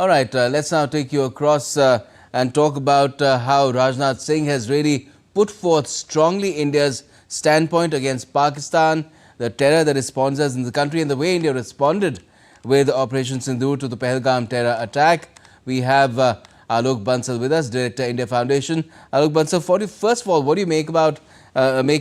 All right, let's now take you across and talk about how Rajnath Singh has really put forth strongly India's standpoint against Pakistan, the terror that it sponsors in the country, and the way India responded with Operation Sindoor to the Pahalgam terror attack. We have Alok Bansal with us, Director, India Foundation. Alok Bansal, first of all, what do you make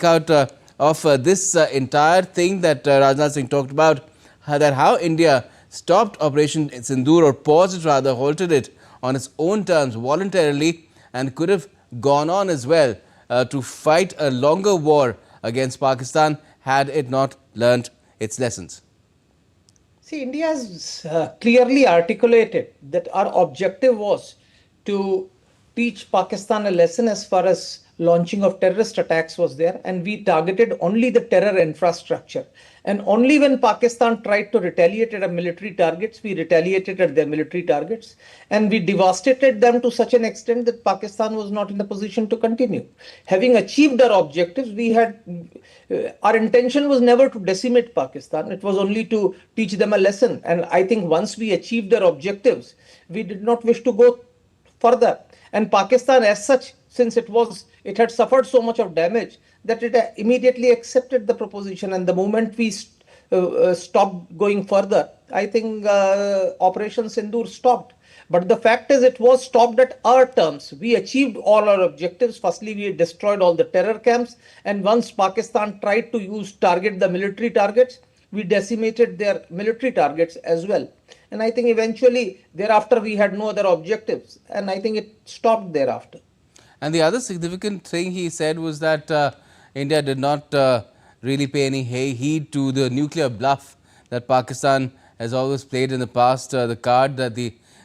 out of this entire thing that Rajnath Singh talked about, that how India stopped Operation Sindoor, or paused it rather, halted it on its own terms voluntarily, and could have gone on as well to fight a longer war against Pakistan had it not learnt its lessons? See, India has clearly articulated that our objective was to teach Pakistan a lesson as far as launching of terrorist attacks was there, and we targeted only the terror infrastructure. And only when Pakistan tried to retaliate at our military targets, we retaliated at their military targets, and we devastated them to such an extent that Pakistan was not in a position to continue. Having achieved our objectives, our intention was never to decimate Pakistan. It was only to teach them a lesson. And I think once we achieved our objectives, we did not wish to go further. And Pakistan as such, since it had suffered so much of damage, that it immediately accepted the proposition. And the moment we stopped going further, I think Operation Sindoor stopped. But the fact is, it was stopped at our terms. We achieved all our objectives. Firstly, we destroyed all the terror camps. And once Pakistan tried to target the military targets, we decimated their military targets as well. And I think eventually thereafter we had no other objectives. And I think it stopped thereafter. And the other significant thing he said was that India did not really pay any heed to the nuclear bluff that Pakistan has always played in the past, the card that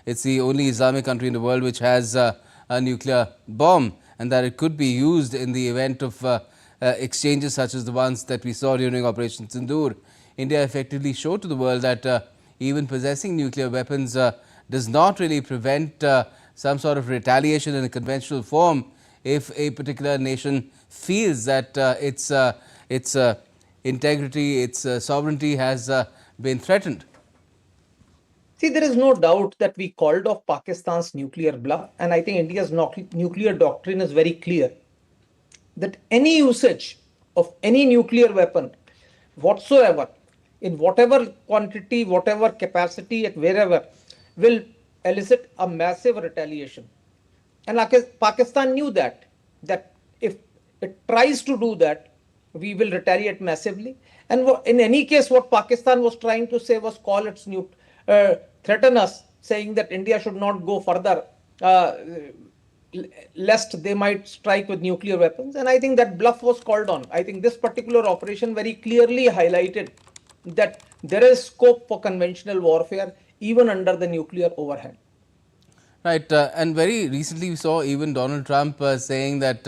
it's the only Islamic country in the world which has a nuclear bomb, and that it could be used in the event of exchanges such as the ones that we saw during Operation Sindoor. India effectively showed to the world that even possessing nuclear weapons does not really prevent some sort of retaliation in a conventional form if a particular nation feels that its integrity, its sovereignty has been threatened. See, there is no doubt that we called off Pakistan's nuclear bluff, and I think India's nuclear doctrine is very clear that any usage of any nuclear weapon whatsoever, in whatever quantity, whatever capacity, at wherever, will elicit a massive retaliation. And Pakistan knew that if it tries to do that, we will retaliate massively. And in any case, what Pakistan was trying to say was threaten us, saying that India should not go further, lest they might strike with nuclear weapons. And I think that bluff was called on. I think this particular operation very clearly highlighted that there is scope for conventional warfare even under the nuclear overhang. Right, and very recently we saw even Donald Trump saying that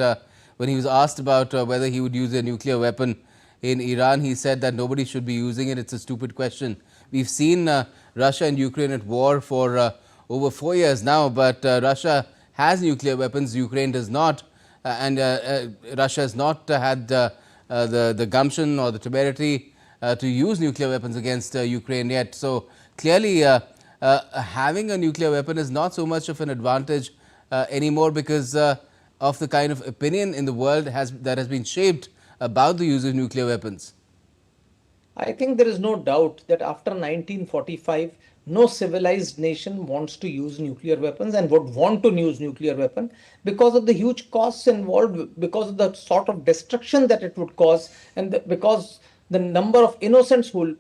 when he was asked about whether he would use a nuclear weapon in Iran, he said that nobody should be using it. It's a stupid question. We've seen Russia and Ukraine at war for over 4 years now, but Russia has nuclear weapons, Ukraine does not, and Russia has not had the gumption or the temerity to use nuclear weapons against Ukraine yet. So clearly having a nuclear weapon is not so much of an advantage anymore because of the kind of opinion in the world that has been shaped about the use of nuclear weapons. I think there is no doubt that after 1945, no civilized nation wants to use nuclear weapons and would want to use nuclear weapon because of the huge costs involved, because of the sort of destruction that it would cause, and because the number of innocents will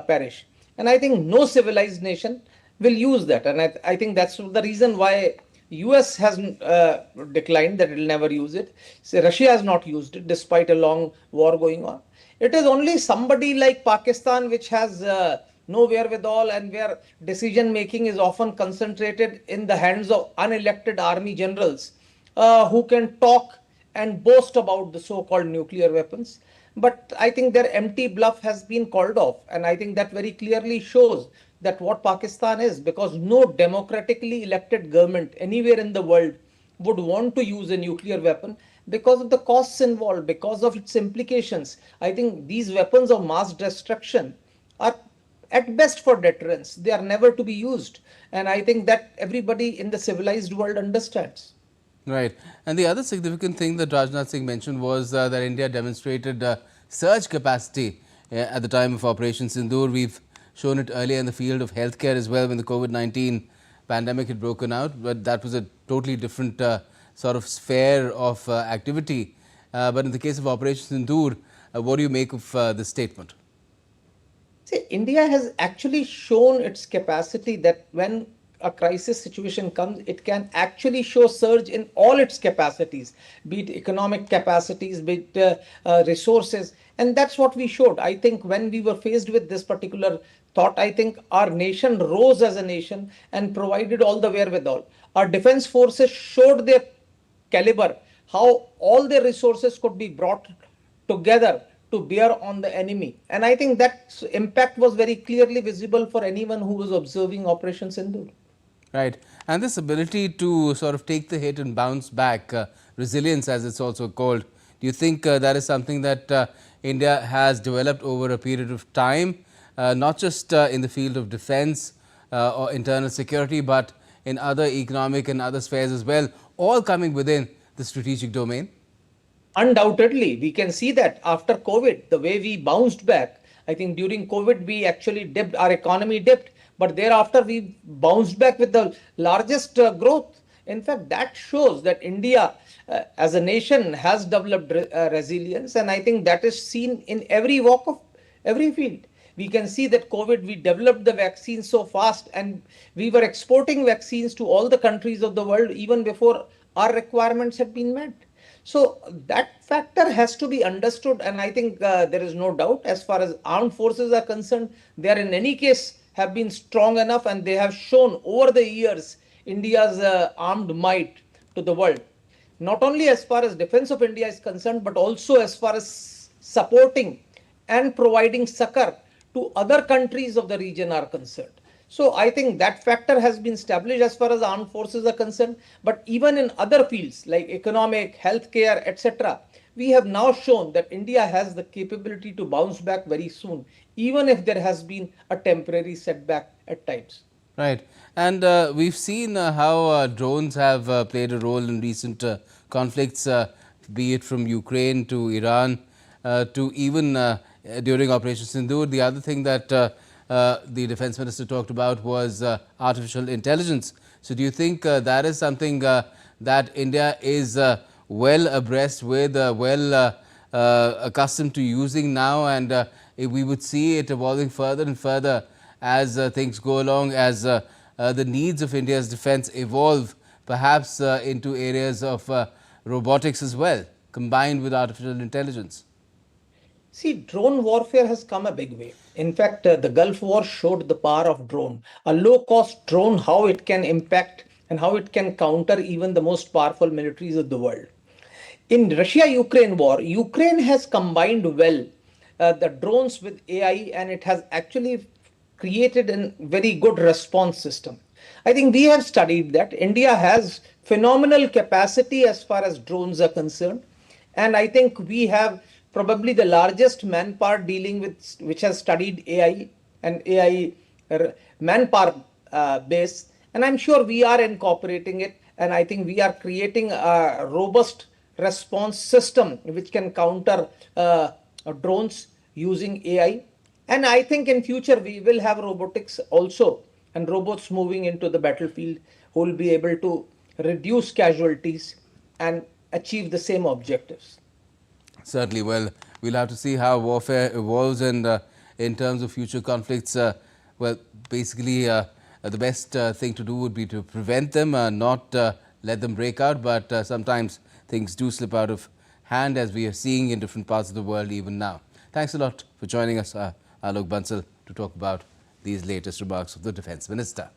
perish. And I think no civilized nation will use that. And I think that's the reason why US has declined that it will never use it. So Russia has not used it despite a long war going on. It is only somebody like Pakistan which has no wherewithal, and where decision making is often concentrated in the hands of unelected army generals who can talk and boast about the so-called nuclear weapons. But I think their empty bluff has been called off. And I think that very clearly shows that what Pakistan is, because no democratically elected government anywhere in the world would want to use a nuclear weapon because of the costs involved, because of its implications. I think these weapons of mass destruction are at best for deterrence. They are never to be used. And I think that everybody in the civilized world understands. Right. And the other significant thing that Rajnath Singh mentioned was that India demonstrated surge capacity at the time of Operation Sindoor. We've shown it earlier in the field of healthcare as well when the COVID-19 pandemic had broken out, but that was a totally different sort of sphere of activity. But in the case of Operation Sindoor, what do you make of this statement? See, India has actually shown its capacity that when a crisis situation comes, it can actually show surge in all its capacities, be it economic capacities, be it resources. And that's what we showed. I think when we were faced with this particular thought, I think our nation rose as a nation and provided all the wherewithal. Our defense forces showed their caliber, how all their resources could be brought together to bear on the enemy. And I think that impact was very clearly visible for anyone who was observing Operation Sindoor. Right. And this ability to sort of take the hit and bounce back, resilience as it's also called, do you think that is something that India has developed over a period of time, not just in the field of defense or internal security, but in other economic and other spheres as well, all coming within the strategic domain? Undoubtedly, we can see that after COVID, the way we bounced back. I think during COVID, we actually dipped, our economy dipped, but thereafter we bounced back with the largest growth. In fact, that shows that India as a nation has developed resilience, and I think that is seen in every walk of every field. We can see that COVID, we developed the vaccine so fast, and we were exporting vaccines to all the countries of the world even before our requirements had been met. So that factor has to be understood, and I think there is no doubt as far as armed forces are concerned, they are in any case have been strong enough, and they have shown over the years India's armed might to the world. Not only as far as defense of India is concerned, but also as far as supporting and providing succor to other countries of the region are concerned. So I think that factor has been established as far as armed forces are concerned. But even in other fields like economic, healthcare, etc., we have now shown that India has the capability to bounce back very soon, even if there has been a temporary setback at times. Right. And we've seen how drones have played a role in recent conflicts, be it from Ukraine to Iran to even during Operation Sindoor. The other thing that the defense minister talked about was artificial intelligence. So do you think that is something that India is well abreast with, accustomed to using now, and if we would see it evolving further and further as things go along, as the needs of India's defense evolve, perhaps into areas of robotics as well, combined with artificial intelligence? See, drone warfare has come a big way. In fact, the Gulf War showed the power of drone. A low-cost drone, how it can impact and how it can counter even the most powerful militaries of the world. In Russia-Ukraine war, Ukraine has combined well the drones with AI, and it has actually created a very good response system. I think we have studied that. India has phenomenal capacity as far as drones are concerned. And I think we have probably the largest manpower dealing with, which has studied AI and AI manpower base. And I'm sure we are incorporating it. And I think we are creating a robust response system which can counter drones using AI. And I think in future we will have robotics also, and robots moving into the battlefield who will be able to reduce casualties and achieve the same objectives. Certainly. Well, we'll have to see how warfare evolves, and in terms of future conflicts, well, basically the best thing to do would be to prevent them, not let them break out. But sometimes things do slip out of hand, as we are seeing in different parts of the world even now. Thanks a lot for joining us, Alok Bansal, to talk about these latest remarks of the Defence Minister.